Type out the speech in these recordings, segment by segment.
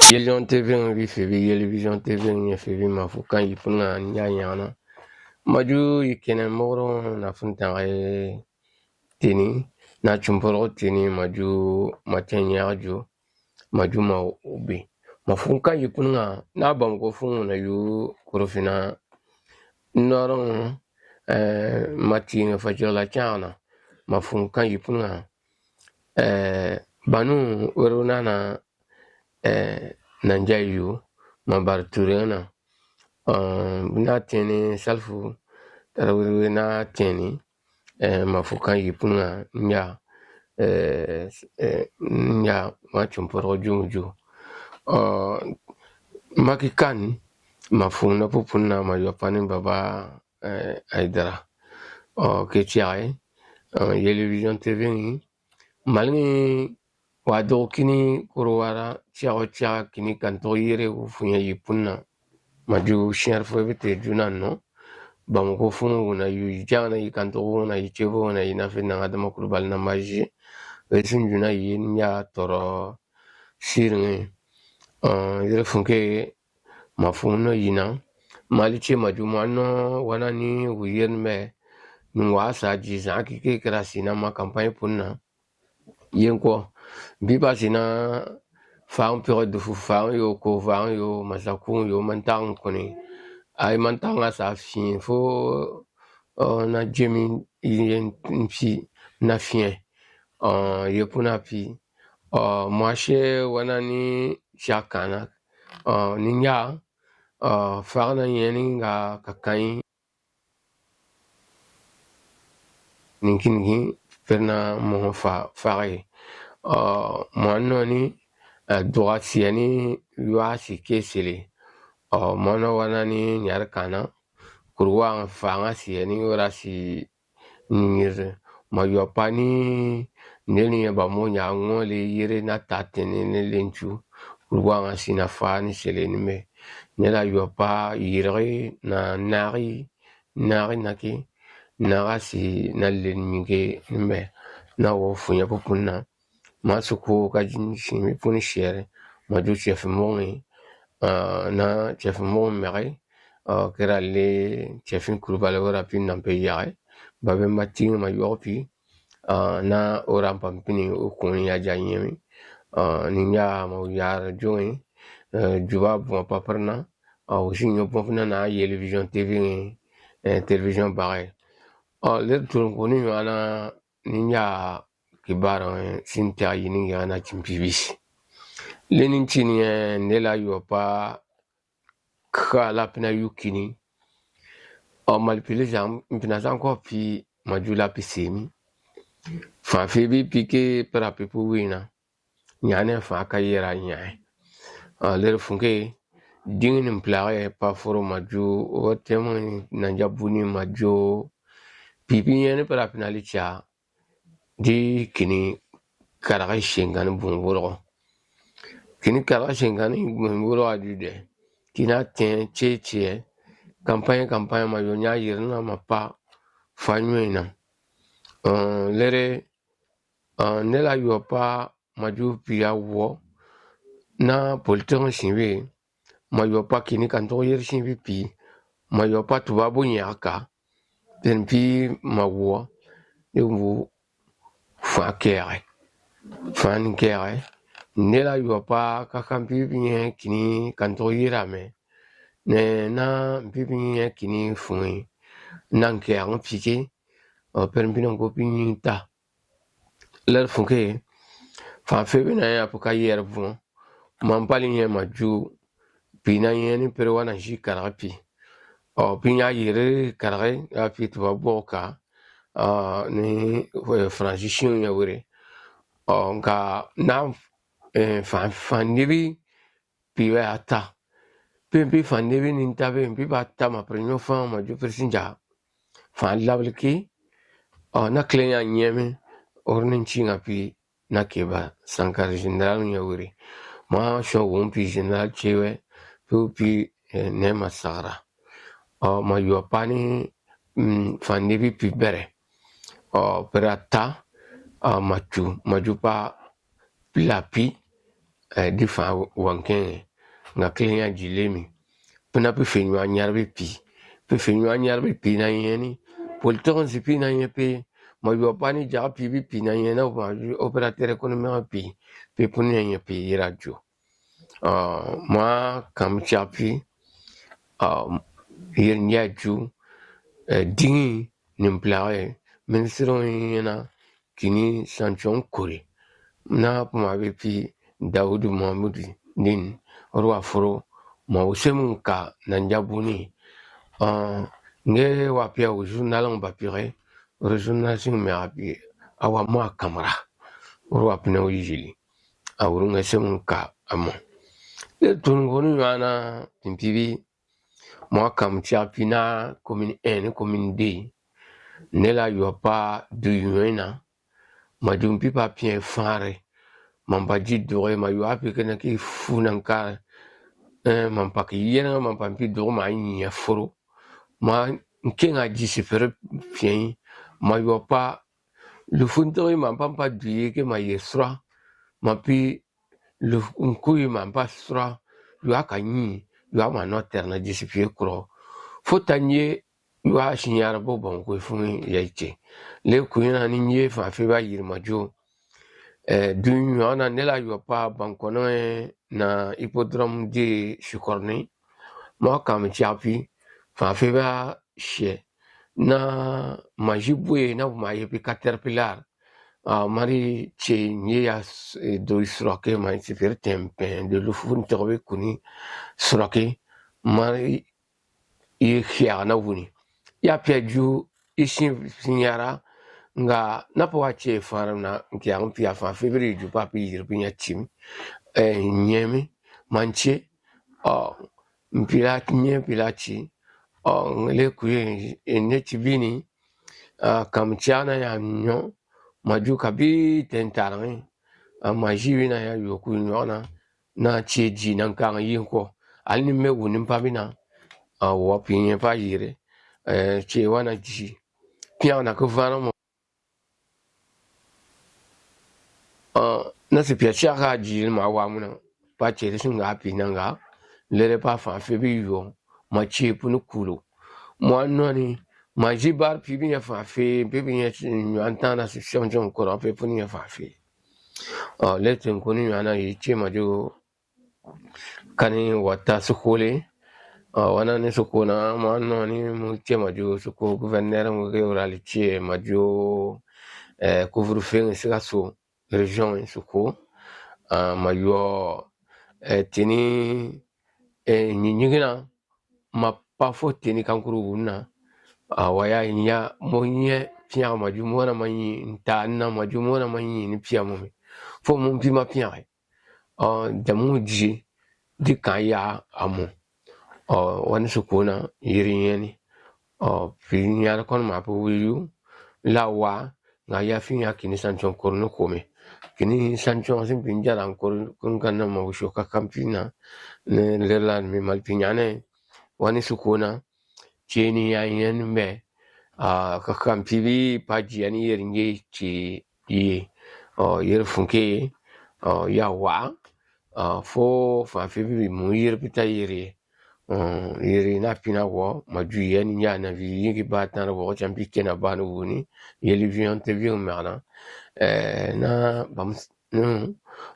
Yelion TV vi fevi Yelivision TV nya fevi mafukan yipuna nya nyana maju yikene moro na funta tini na chumporo tini maju matenya jo maju ma ubi mafunka yipuna na bango fun na yu kurofina noron matini fajola chana mafunka yipuna banu weruna na nanjayu mabar turena na tini salfu tarawirwe na tini mafukan yipuna nya nya machumporo junju makikan mafuna pupuna mayopani baba aidara ke chiae Yelivision TV ni malni wado kini kurwara chia kini kanto yere ufunya yipuna maju sharfo bete junano bamko funu na yu jana yikanto na yichevo na inafe na adama kurbal na maji wesin juna yin ya toro sirnge yere funke mafuno yina maliche maju mano wanani wiyen me nwa sa ji zaki ke krasina ma campagne punna yenko biba sina faam pere de fu faam yo ko faam yo masakun yo mantang koni ay mantanga sa fin fo na jemi yen fi na fien yepuna pi mwashe wanani shakana ninya farna yeni nga kakai ninkingi perna mo fare mwanno ni doa ni yuasi kesele mono wanani nyar kana kurwa fanga sieni ora si ningir mayopani neni ba mo nya ngole yire na tatene ne lenchu kurwa sina fani sele ni me nela yopa yire na nari naki nagasi na lenmige me na wo funya popuna masuko ka jinshi puni shere maju chef mongi na chef mon mere kera le chef kurubale ora pin nampe yae babe matin ma yopi na ora pampini ukuni ya janyemi ninya ma yar join juba bon paparna aussi nyo popna na Yelivision TV television bare le tun kuni ana ninya kibara sinta yini yana chimpibisi lenin chini nela yopa kala pina yukini malpile jam mpina zanko pi majula pisemi fa febi pike para pepu wina nyane fa kayera nyae le funke dingin mplare pa foro maju o temo nanjabuni majo pipi yene para pina licha di kini karaga shengani bunguro kini karaga shengani bunguro ajude kina ten cheche campagne ma yonya yirna ma pa fanyuina lere nela yopa maju pia wo na politong sinwe ma yopa kini kanto yer sinwe pi ma yopa tubabu nyaka den pi ma wo yo fa kere fan kere nela yopa kakampi bien kini kanto yirame ne na pipi kini fui nan ke ang pike permpino ko pinta ler funke fa febe na ya puka yer bu man pali ye maju pina yeni perwana ji karapi pinya yere karare api to boka ni transition ya wure nga na fa nibi piwe ata pempi fan nebi nintabe mpi ba tama premio fan ma ju presinja fan labliki na klenya nyeme ornin chinga pi na keba sankar general nyawuri ma sho wumpi general chewe pi ne masara ma yopani fan nebi pi bere perata maju pa pilapi di fa wanken nga klenya jilemi puna pi fenwa nyarbe pi fenwa nyarbe pi na yeni polton si pi na yepe ma yo pani ja pi na yena opérateur économique pi puni yepe irajo moi kam chapi yer nyaju dingi nimplare ministro yena kini sanction kore na puma be pi Daudu Mahmudi nin orwa furo ma usemu ka nanjabuni nge wapia u journal on bapire o journal sing me abi awa mo kamera orwa pina ujili awuru nge semu ka amo le tungonu yana timpibi mo kam tiapina commune 1 commune 2 nela yopa du yuena majumpi papien fare mampa jidore ma yuapi kena ki funanka mampa ki yena mampa pi do ma nya foro ma nkenga jisifere pien ma yopa le fundore mampa pa duye ke ma yesra ma pi le nkui mampa sra yuaka nyi yuama no terna jisifie kro fotanye yua shinyara bo bon ko fun yaiche le kuyina ni nye fa fe ba yirma jo du ana nela yopa bankono na hippodrome de Chukorni mo kam chapi fa fe ba she na majibwe na ma yepi caterpillar mari che nye do sroke ma super tempe de lufun tobe kuni sroke mari i khiana wuni ya peju isin sinyara nga napo wache farna nkia mpia fa february ju papi yirpinya chim nyemi manche mpila nye pilachi ngale kuye ene chibini kamchana ya nyo maju kabi tentarang majiwi na ya yoku nyona na cheji nan kan yinko alni me wunin pabina wo pinye pa yire che wana ji pia na ko vana na se pia chaka ji ma wa muna pa che sun ga pi nanga lere pa fa fe bi yo ma che punu kulo mo anoni ma ji bar pi bi ya fa fe bi bi ya antana se chonjon ko pe punu ya fa fe le ten ko ni ana yi che ma jo kani wata su kole wana ni su ko na mo anoni mu che ma jo su ko gouverneur mo ke orali che ma jo couvre feu se ga so région suko ma yo tini nyinyigina ma pa fo tini kankuru wuna waya nya mo nye pia ma ju mo na ma yi nta na ma ju mo na ma yi ni pia mo me fo mo pi ma pia da mu ji di kan ya amo wani suko na yiri yeni pi nya kon ma po wiyu lawa nga ya fi ya kini sanchon korno kome kini sanchon sin pinja dan kor kun kanna ma usho ka kampina ne lerlan mi mal pinyane wani sukona cheni ya yen me ka kampi bi paji ani yeringe chi yi yer funke ya wa fo fa fi bi mu yer pita yeri yeri na pina wo maju yen nya na vi yigi batan wo champi kena banu wuni yeli vion te vion merna na bam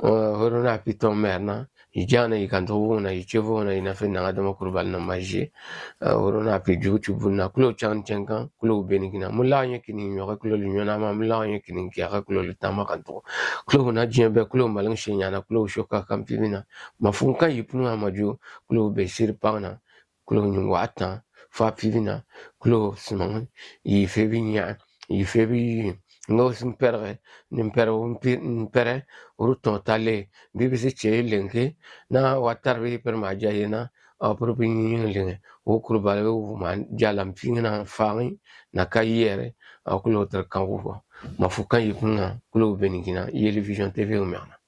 horo na piton merna ijana ikanto na ichevo na inafe na adama kurbal na maji horo na piju chubuna kulo chan chenka kulo benigina mulanye kini nyoka kulo linyona ma mulanye kini kiaka kulo litama kanto kulo na jembe kulo malang shenyana kulo shoka kampimina mafunka yipunu amaju kulo besir pana kulo nyungwata fa pivina kulo simon yifebinya yifebi ngo simpere nimpere uruton tale bibisi che lenke na watarbi per majayena apropin lenge o kurbale o man jalam pingna fangi na kayere akulo ter kanwo mafukan yipuna kulo benigina yeli vision tv o merna